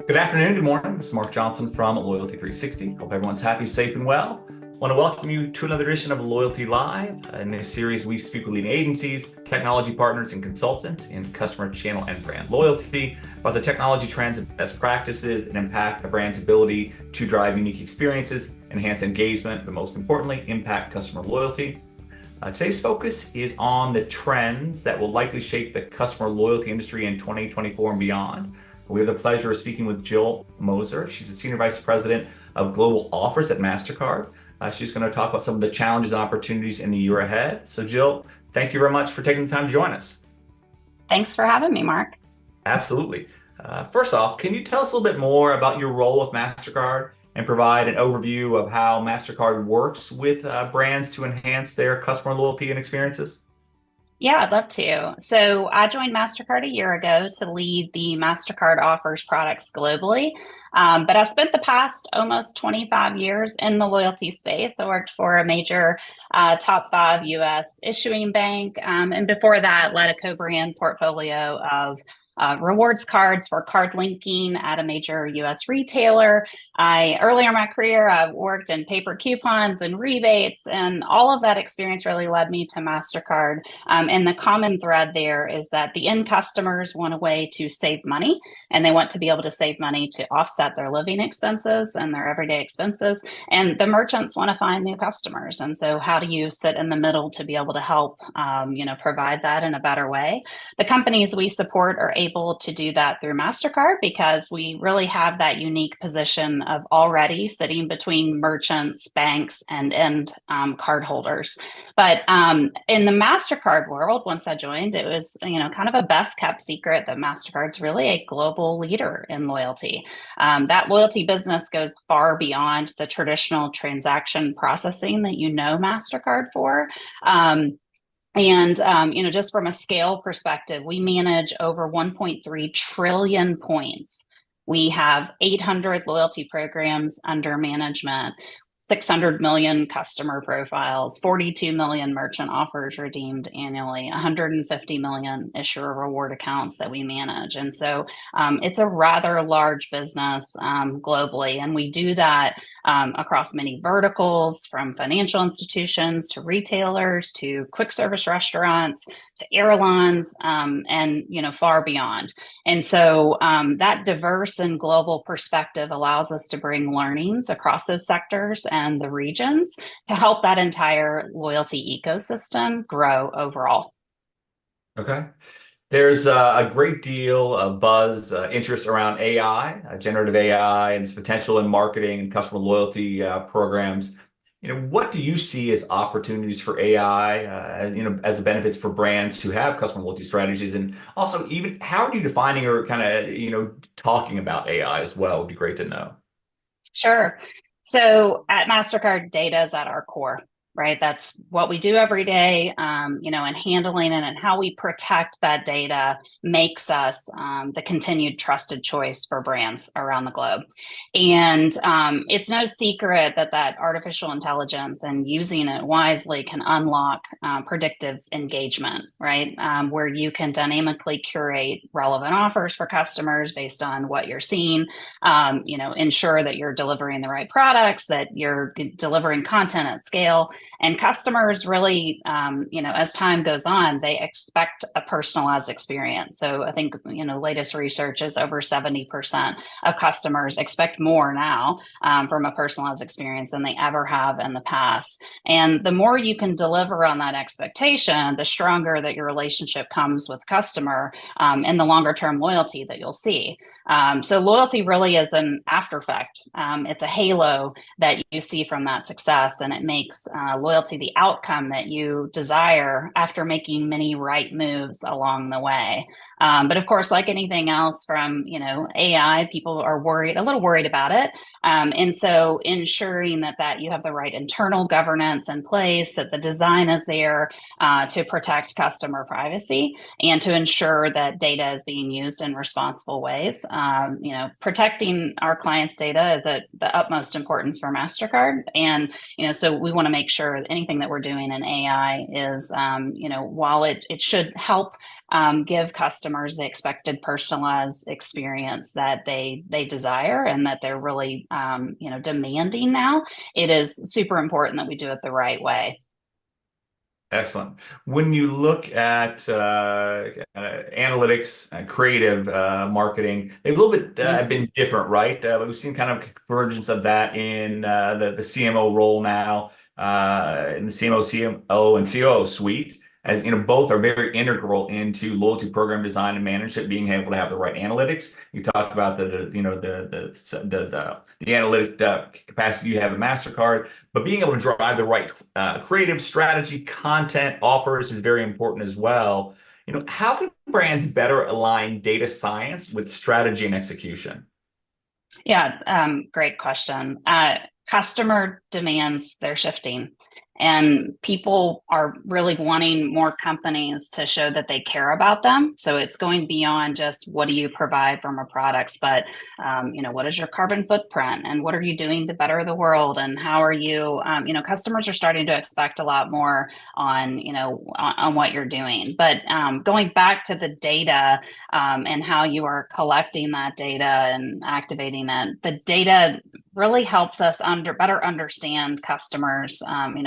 Good afternoon, good morning. This is Mark Johnson from Loyalty360. Hope everyone's happy, safe, and well. I want to welcome you to another edition of Loyalty Live. In this series, we speak with leading agencies, technology partners, and consultants in customer channel and brand loyalty about the technology trends and best practices that impact a brand's ability to drive unique experiences, enhance engagement, but most importantly, impact customer loyalty. Today's focus is on the trends that will likely shape the customer loyalty industry in 2024 and beyond. We have the pleasure of speaking with Jill Moser. She's the Senior Vice President of Global Offers at Mastercard. She's going to talk about some of the challenges and opportunities in the year ahead. So Jill, thank you very much for taking the time to join us. Thanks for having me, Mark. Absolutely. First off, can you tell us a little bit more about your role with Mastercard and provide an overview of how Mastercard works with brands to enhance their customer loyalty and experiences? Yeah, I'd love to. So I joined Mastercard a year ago to lead the Mastercard Offers products globally. But I spent the past almost 25 years in the loyalty space. I worked for a major top 5 US issuing bank. And before that, led a co-brand portfolio of rewards cards for card linking at a major US retailer. Earlier in my career, I worked in paper coupons and rebates, and all of that experience really led me to MasterCard. And the common thread there is that the end customers want a way to save money, and they want to be able to save money to offset their living expenses and their everyday expenses. And the merchants want to find new customers. And so how do you sit in the middle to be able to help, provide that in a better way? The companies we support are able to do that through MasterCard because we really have that unique position of already sitting between merchants, banks, and end cardholders. But in the MasterCard world, once I joined, it was kind of a best kept secret that MasterCard's really a global leader in loyalty. That loyalty business goes far beyond the traditional transaction processing that MasterCard for. Just from a scale perspective, we manage over 1.3 trillion points. We have 800 loyalty programs under management, 600 million customer profiles, 42 million merchant offers redeemed annually, 150 million issuer reward accounts that we manage. And so it's a rather large business globally. And we do that across many verticals, from financial institutions to retailers to quick service restaurants to airlines and far beyond. And so that diverse and global perspective allows us to bring learnings across those sectors and the regions to help that entire loyalty ecosystem grow overall. Okay. There's a great deal of buzz, interest around AI, generative AI, and its potential in marketing and customer loyalty programs. What do you see as opportunities for AI, as benefits for brands who have customer loyalty strategies, and also even how are you defining or kind of talking about AI as well? Would be great to know. Sure. So at Mastercard, data is at our core, right? That's what we do every day, and handling it and how we protect that data makes us the continued trusted choice for brands around the globe. And it's no secret that artificial intelligence and using it wisely can unlock predictive engagement, right? Where you can dynamically curate relevant offers for customers based on what you're seeing, ensure that you're delivering the right products, that you're delivering content at scale. And customers really, as time goes on, they expect a personalized experience. So I think, latest research is over 70% of customers expect more now from a personalized experience than they ever have in the past. And the more you can deliver on that expectation, the stronger that your relationship comes with customer and the longer term loyalty that you'll see. So loyalty really is an after effect. It's a halo that you see from that success, and it makes loyalty the outcome that you desire after making many right moves along the way. But of course, like anything else from AI, people are a little worried about it. And so ensuring that you have the right internal governance in place, that the design is there to protect customer privacy and to ensure that data is being used in responsible ways. Protecting our clients' data is at the utmost importance for Mastercard. And so we want to make sure that anything that we're doing in AI is, while it should help give customers the expected personalized experience that they desire and that they're really demanding now, it is super important that we do it the right way. Excellent. When you look at analytics, creative marketing, they've a little bit been different, right? But we've seen kind of convergence of that in the CMO role now, in the CMO, and COO suite. As you know, both are very integral into loyalty program design and management, being able to have the right analytics. You talked about the analytic capacity you have at Mastercard, but being able to drive the right creative strategy, content, offers is very important as well. How can brands better align data science with strategy and execution? Yeah, great question. Customer demands, they're shifting. And people are really wanting more companies to show that they care about them. So it's going beyond just what do you provide from a products, but what is your carbon footprint and what are you doing to better the world? And how are you, customers are starting to expect a lot more on what you're doing. But going back to the data and how you are collecting that data and activating it, the data really helps us better understand customers,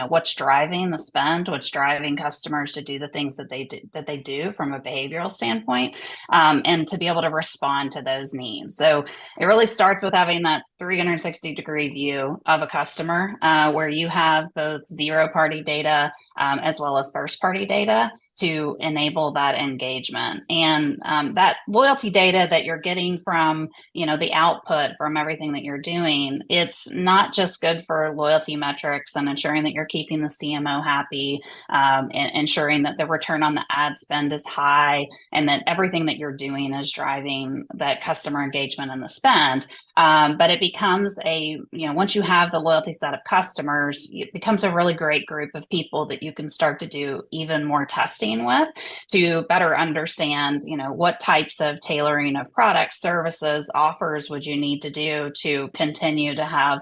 what's driving the spend, what's driving customers to do the things that they do from a behavioral standpoint, and to be able to respond to those needs. So it really starts with having that 360-degree view of a customer, where you have both zero-party data as well as first-party data to enable that engagement. And that loyalty data that you're getting from, the output from everything that you're doing, it's not just good for loyalty metrics and ensuring that you're keeping the CMO happy, and ensuring that the return on the ad spend is high, and that everything that you're doing is driving that customer engagement and the spend. But it becomes once you have the loyalty set of customers, it becomes a really great group of people that you can start to do even more testing with to better understand, what types of tailoring of products, services, offers would you need to do to continue to have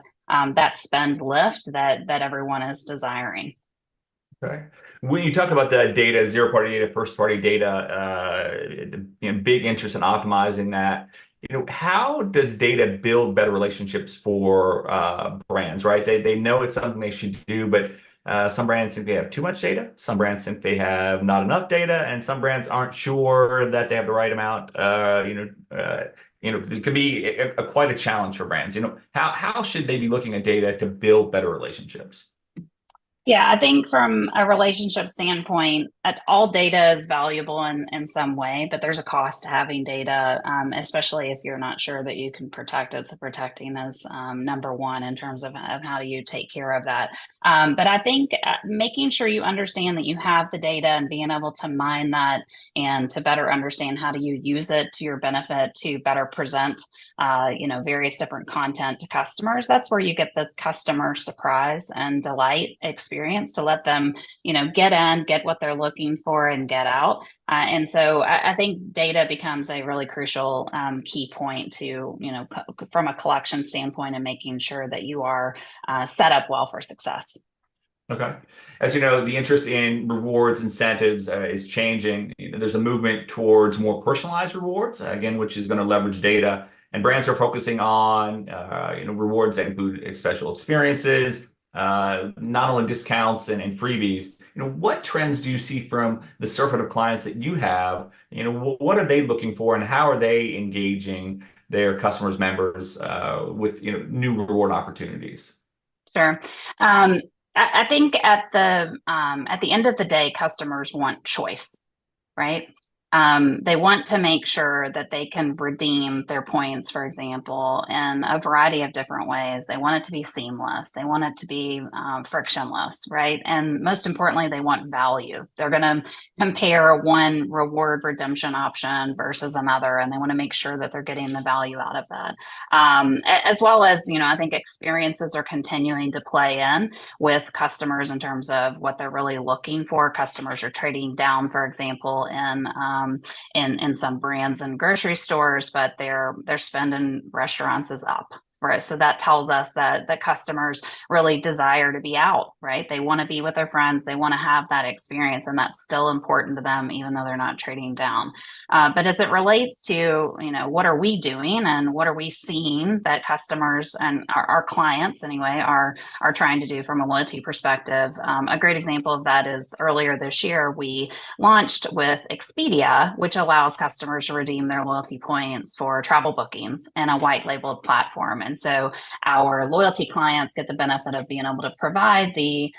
that spend lift that everyone is desiring. Okay. When you talk about the data, zero-party data, first-party data, big interest in optimizing that. How does data build better relationships for brands, right? They know it's something they should do, but some brands think they have too much data. Some brands think they have not enough data, and some brands aren't sure that they have the right amount. It can be quite a challenge for brands. How should they be looking at data to build better relationships? Yeah, I think from a relationship standpoint, all data is valuable in some way, but there's a cost to having data, especially if you're not sure that you can protect it. So protecting is number one in terms of how do you take care of that. But I think making sure you understand that you have the data and being able to mine that and to better understand how do you use it to your benefit to better present various different content to customers. That's where you get the customer surprise and delight experience to let them, get what they're looking for and get out. And so I think data becomes a really crucial key point to, from a collection standpoint and making sure that you are set up well for success. Okay. As you know, the interest in rewards incentives is changing. There's a movement towards more personalized rewards, again, which is going to leverage data. And brands are focusing on, rewards that include special experiences, not only discounts and freebies. What trends do you see from the surfeit of clients that you have? What are they looking for, and how are they engaging their customers, members with new reward opportunities? Sure. I think at the end of the day, customers want choice, right? They want to make sure that they can redeem their points, for example, in a variety of different ways. They want it to be seamless. They want it to be frictionless, right? And most importantly, they want value. They're going to compare one reward redemption option versus another, and they want to make sure that they're getting the value out of that. As well as, I think experiences are continuing to play in with customers in terms of what they're really looking for. Customers are trading down, for example, in some brands and grocery stores, but their spend in restaurants is up. right? So that tells us that the customers really desire to be out, right? They want to be with their friends. They want to have that experience, and that's still important to them, even though they're not trading down. But as it relates to, what are we doing and what are we seeing that customers and our clients anyway are trying to do from a loyalty perspective? A great example of that is earlier this year, we launched with Expedia, which allows customers to redeem their loyalty points for travel bookings in a white labeled platform. And so our loyalty clients get the benefit of being able to provide the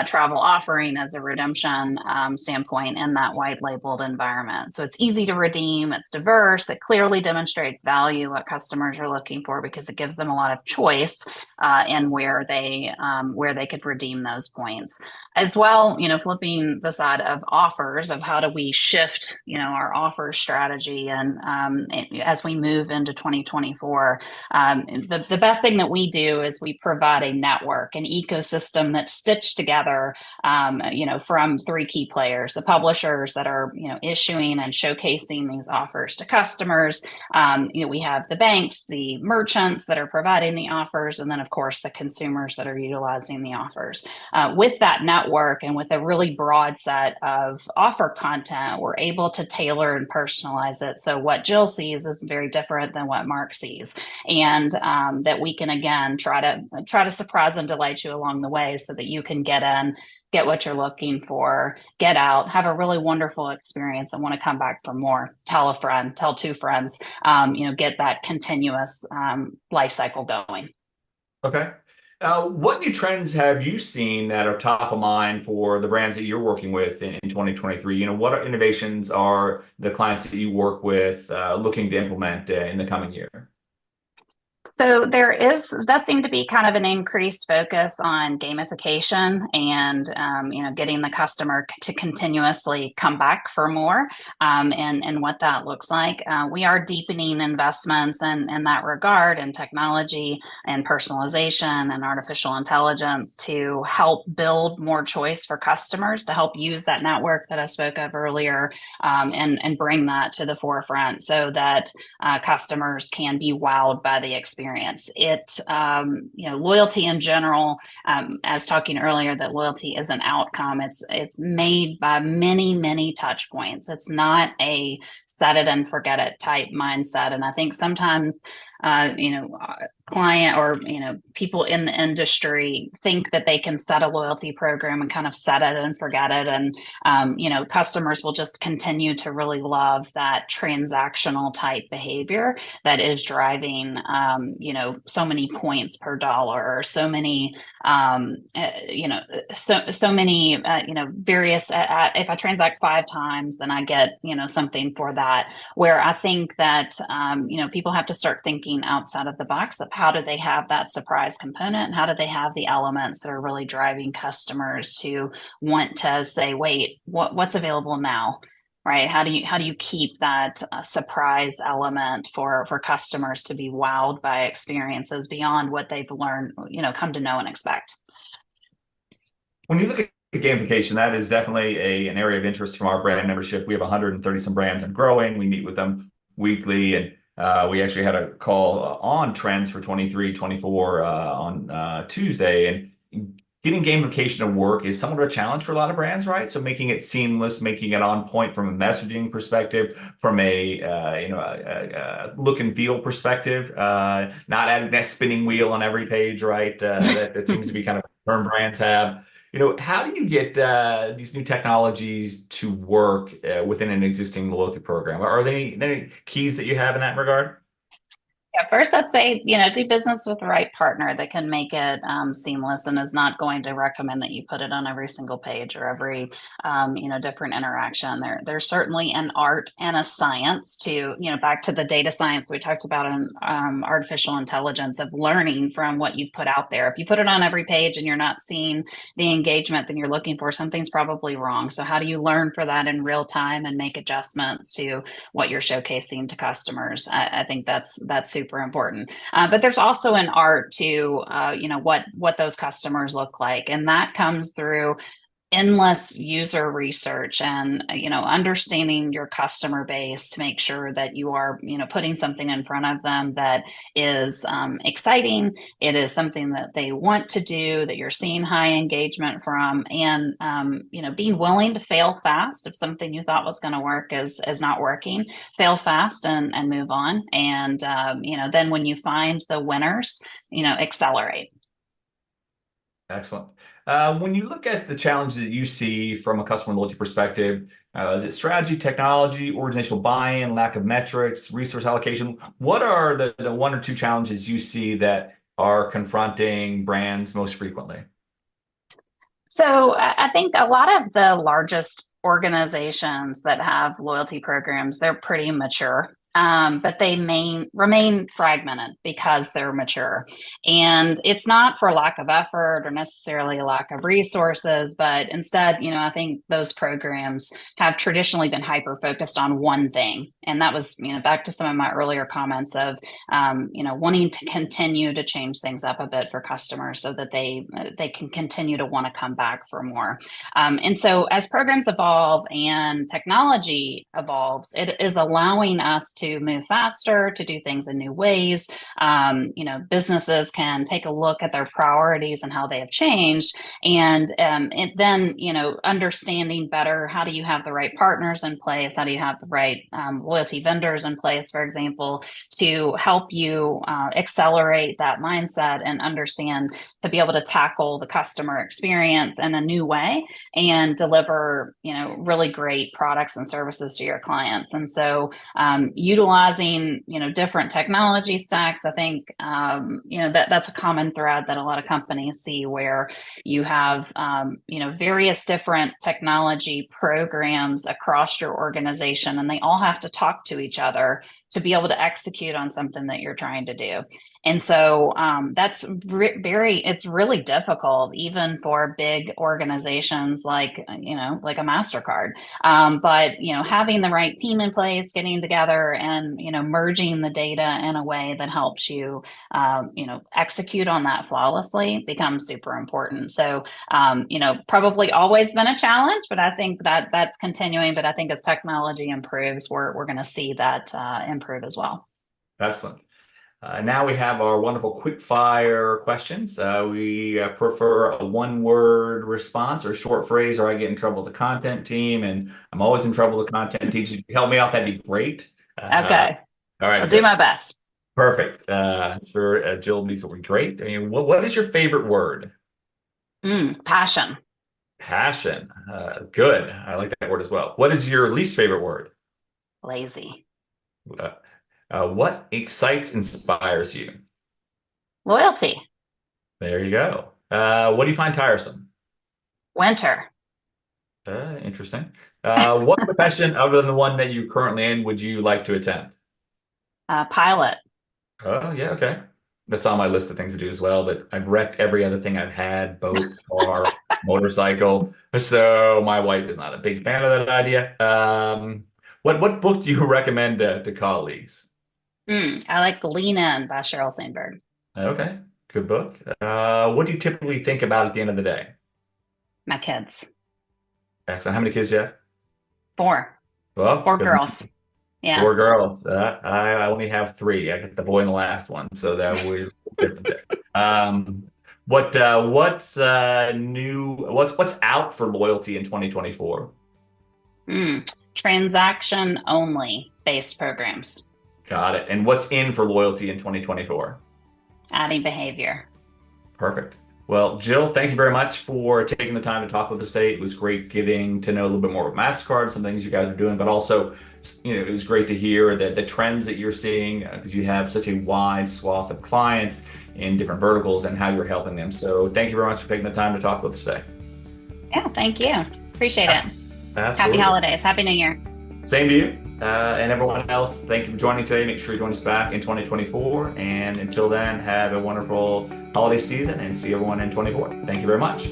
travel offering as a redemption standpoint in that white labeled environment. So it's easy to redeem, it's diverse, it clearly demonstrates value, what customers are looking for, because it gives them a lot of choice in where they could redeem those points. As well, flipping the side of offers, of how do we shift, our offer strategy, and as we move into 2024, the best thing that we do is we provide a network, an ecosystem that's stitched together, from three key players: the publishers that are, issuing and showcasing these offers to customers. We have the banks, the merchants that are providing the offers, and then of course the consumers that are utilizing the offers. With that network and with a really broad set of offer content, we're able to tailor and personalize it. So what Jill sees is very different than what Mark sees, and that we can again try to surprise and delight you along the way, so that you can get in, get what you're looking for, get out, have a really wonderful experience, and want to come back for more. Tell a friend, tell two friends, get that continuous life cycle going. Okay. What new trends have you seen that are top of mind for the brands that you're working with in 2023? What innovations are the clients that you work with looking to implement in the coming year? So does seem to be kind of an increased focus on gamification and, getting the customer to continuously come back for more, and what that looks like. We are deepening investments in that regard, in technology and personalization and artificial intelligence, to help build more choice for customers, to help use that network that I spoke of earlier, and bring that to the forefront, so that customers can be wowed by the experience. Loyalty in general, as talking earlier, that loyalty is an outcome. It's made by many touch points. It's not a set it and forget it type mindset. And I think sometimes, client or, people in the industry think that they can set a loyalty program and kind of set it and forget it. And, customers will just continue to really love that transactional type behavior that is driving, so many points per dollar, or so many, various, if I transact 5 times, then I get, something for that. Where I think that, people have to start thinking outside of the box of how do they have that surprise component, and how do they have the elements that are really driving customers to want to say, wait, what's available now? Right? How do you keep that surprise element for customers to be wowed by experiences beyond what they've learned, come to know and expect? When you look at gamification, that is definitely an area of interest from our brand membership. We have 130 some brands and growing. We meet with them weekly, and we actually had a call on trends for 23, 24 on Tuesday. And getting gamification to work is somewhat of a challenge for a lot of brands, right? So making it seamless, making it on point from a messaging perspective, from a look and feel perspective, not adding that spinning wheel on every page, right? That seems to be kind of a term brands have. How do you get these new technologies to work within an existing loyalty program? Are there any keys that you have in that regard? Yeah, first I'd say, do business with the right partner that can make it seamless, and is not going to recommend that you put it on every single page or every, different interaction. There's certainly an art and a science to, back to the data science we talked about in artificial intelligence, of learning from what you've put out there. If you put it on every page and you're not seeing the engagement that you're looking for, something's probably wrong. So how do you learn for that in real time and make adjustments to what you're showcasing to customers? I think that's super important. But there's also an art to, what those customers look like. And that comes through endless user research and understanding your customer base to make sure that you are putting something in front of them that is exciting. It is something that they want to do, that you're seeing high engagement from, and being willing to fail fast if something you thought was going to work is not working. Fail fast and move on, and then when you find the winners, accelerate. Excellent. When you look at the challenges that you see from a customer loyalty perspective, is it strategy, technology, organizational buy-in, lack of metrics, resource allocation? What are the one or two challenges you see that are confronting brands most frequently? So I think a lot of the largest organizations that have loyalty programs, they're pretty mature. But they remain fragmented because they're mature. And it's not for lack of effort or necessarily a lack of resources, but instead, I think those programs have traditionally been hyper-focused on one thing. And that was, back to some of my earlier comments of, wanting to continue to change things up a bit for customers so that they can continue to want to come back for more. And so as programs evolve and technology evolves, it is allowing us to move faster, to do things in new ways. Businesses can take a look at their priorities and how they have changed, and then understanding better, how do you have the right partners in place? How do you have the right loyalty vendors in place, for example, to help you accelerate that mindset and understand, to be able to tackle the customer experience in a new way and deliver really great products and services to your clients. And so utilizing different technology stacks, I think that's a common thread that a lot of companies see, where you have various different technology programs across your organization, and they all have to talk to each other to be able to execute on something that you're trying to do. And so that's it's really difficult, even for big organizations like a Mastercard. But having the right team in place, getting together, and merging the data in a way that helps you execute on that flawlessly becomes super important. So probably always been a challenge, but I think that's continuing. But I think as technology improves, we're going to see that improve as well. Excellent. Now we have our wonderful quick fire questions. We prefer a one-word response or short phrase, or I get in trouble with the content team, and I'm always in trouble with the content team. So if you help me out, that'd be great. Okay. All right. I'll do my best. Perfect. Sure. Jill, these will be great. I mean, what is your favorite word? Passion. Passion. Good. I like that word as well. What is your least favorite word? Lazy. What excites, inspires you? Loyalty. There you go. What do you find tiresome? Winter. Interesting. What profession, other than the one that you're currently in, would you like to attempt? Pilot. Oh, yeah, okay. That's on my list of things to do as well, but I've wrecked every other thing I've had, boat, car, motorcycle. So my wife is not a big fan of that idea. What book do you recommend to colleagues? I like Lean In by Sheryl Sandberg. Okay, good book. What do you typically think about at the end of the day? My kids. Excellent. How many kids do you have? 4. Well, 4 girls. Yeah. 4 girls. I only have 3. I got the boy in the last one, so that we're different there. What's new? What's out for loyalty in 2024? Transaction only based programs. Got it. And what's in for loyalty in 2024? Adding behavior. Perfect. Well, Jill, thank you very much for taking the time to talk with us today. It was great getting to know a little bit more about Mastercard, some things you guys are doing, but also, it was great to hear the trends that you're seeing, because you have such a wide swath of clients in different verticals and how you're helping them. So thank you very much for taking the time to talk with us today. Yeah, thank you. Appreciate it. Absolutely. Happy holidays. Happy New Year. Same to you. And everyone else, thank you for joining today. Make sure you join us back in 2024. And until then, have a wonderful holiday season and see everyone in 2024. Thank you very much.